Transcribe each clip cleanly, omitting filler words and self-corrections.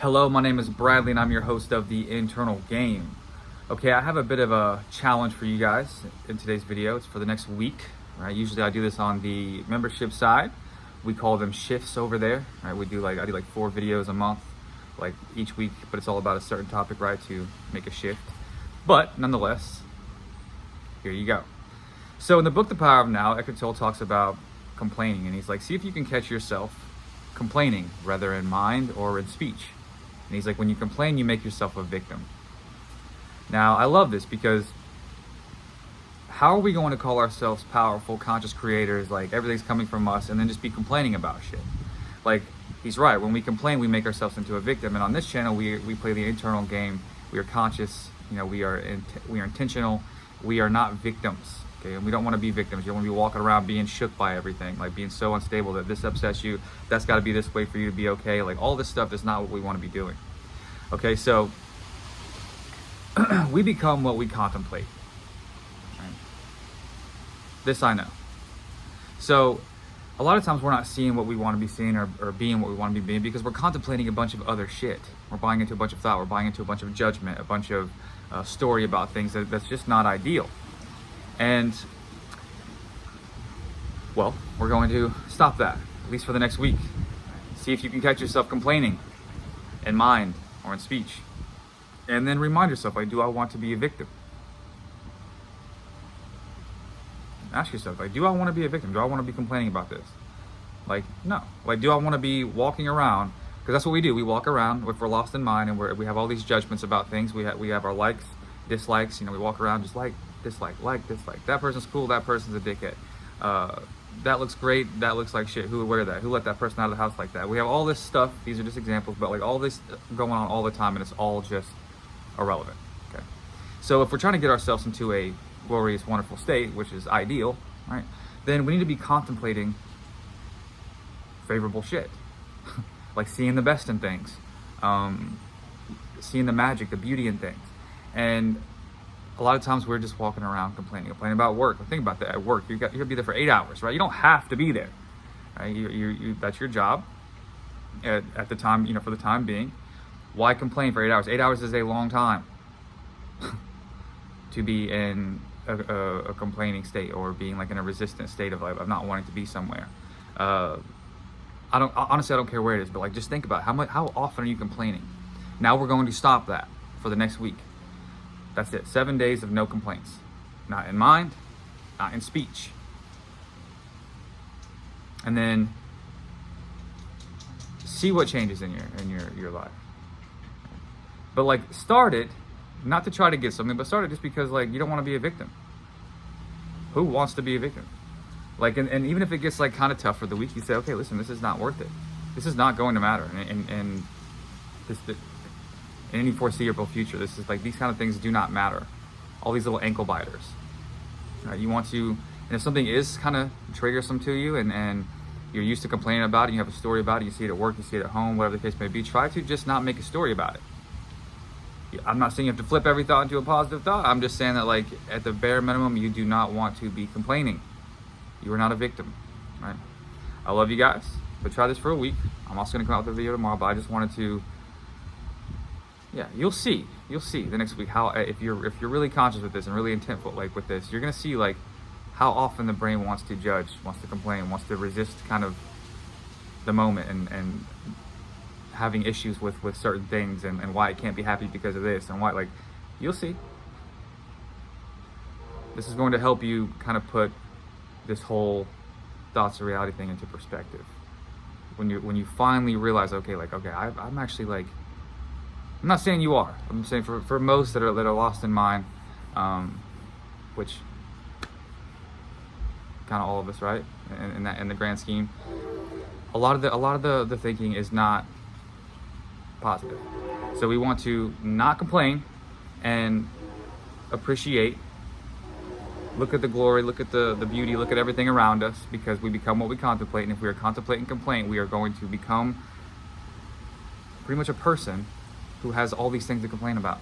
Hello, my name is Bradley and I'm your host of The Internal Game. Okay, I have a bit of a challenge for you guys in today's video. It's for the next week, right? Usually I do this on the membership side. We call them shifts over there, right? I do like 4 videos a month, like each week, but it's all about a certain topic, right? To make a shift. But nonetheless, here you go. So in the book, The Power of Now, Eckhart Tolle talks about complaining, and he's like, see if you can catch yourself complaining, whether in mind or in speech. And he's like, when you complain, you make yourself a victim. Now, I love this because how are we going to call ourselves powerful, conscious creators, like everything's coming from us, and then just be complaining about shit? Like, he's right. When we complain, we make ourselves into a victim. And on this channel, we play the internal game. We are conscious. We are intentional. We are not victims. Okay, and we don't want to be victims. You don't want to be walking around being shook by everything, like being so unstable that this upsets you, that's got to be this way for you to be okay. Like, all this stuff is not what we want to be doing. Okay, so we become what we contemplate. Right? This I know. So a lot of times we're not seeing what we want to be seeing or being what we want to be being because we're contemplating a bunch of other shit. We're buying into a bunch of thought. We're buying into a bunch of judgment, a bunch of story about things that's just not ideal. And, well, we're going to stop that, at least for the next week. See if you can catch yourself complaining in mind or in speech. And then remind yourself, like, do I want to be a victim? Ask yourself, like, do I want to be a victim? Do I want to be complaining about this? Like, no. Like, do I want to be walking around? Because that's what we do. We walk around if we're lost in mind and we have all these judgments about things. We have our likes, dislikes. We walk around just like, dislike. That person's cool, that person's a dickhead. That looks great, that looks like shit. Who would wear that? Who let that person out of the house like that? We have all this stuff. These are just examples, but like all this going on all the time, and it's all just irrelevant. Okay. So if we're trying to get ourselves into a glorious, wonderful state, which is ideal, right? Then we need to be contemplating favorable shit. Like seeing the best in things, seeing the magic, the beauty in things. And a lot of times we're just walking around complaining about work. Think about that. At work, you're gonna be there for 8 hours, right? You don't have to be there, right? That's your job at the time, for the time being. Why complain for 8 hours? 8 hours is a long time to be in a complaining state or being like in a resistant state of not wanting to be somewhere. Honestly, I don't care where it is, but like just think about how often are you complaining? Now we're going to stop that for the next week. That's it. 7 days of no complaints. Not in mind, not in speech. And then see what changes in your life. But like start it, not to try to get something, but start it just because like you don't want to be a victim. Who wants to be a victim? Like, and even if it gets like kind of tough for the week, you say, okay, listen, this is not worth it. This is not going to matter. And in any foreseeable future, this is like, these kind of things do not matter. All these little ankle biters. You want to, and if something is kind of triggersome to you and you're used to complaining about it, you have a story about it, you see it at work, you see it at home, whatever the case may be, try to just not make a story about it. I'm not saying you have to flip every thought into a positive thought. I'm just saying that like at the bare minimum, you do not want to be complaining. You are not a victim, right? I love you guys, but try this for a week. I'm also gonna come out with a video tomorrow, but I just wanted to, yeah, you'll see the next week how if you're really conscious with this and really intentful like with this, you're gonna see like how often the brain wants to judge, wants to complain, wants to resist kind of the moment and having issues with certain things and why it can't be happy because of this and why, like, you'll see. This is going to help you kind of put this whole thoughts to reality thing into perspective. When you finally realize, okay, I'm actually like, I'm not saying you are. I'm saying for most that are lost in mind, which kind of all of us, right? In the grand scheme, a lot of the thinking is not positive. So we want to not complain and appreciate. Look at the glory, look at the beauty, look at everything around us, because we become what we contemplate. And if we are contemplating complaint, we are going to become pretty much a person who has all these things to complain about.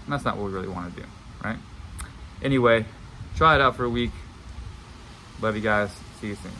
And that's not what we really want to do, right? Anyway, try it out for a week. Love you guys. See you soon.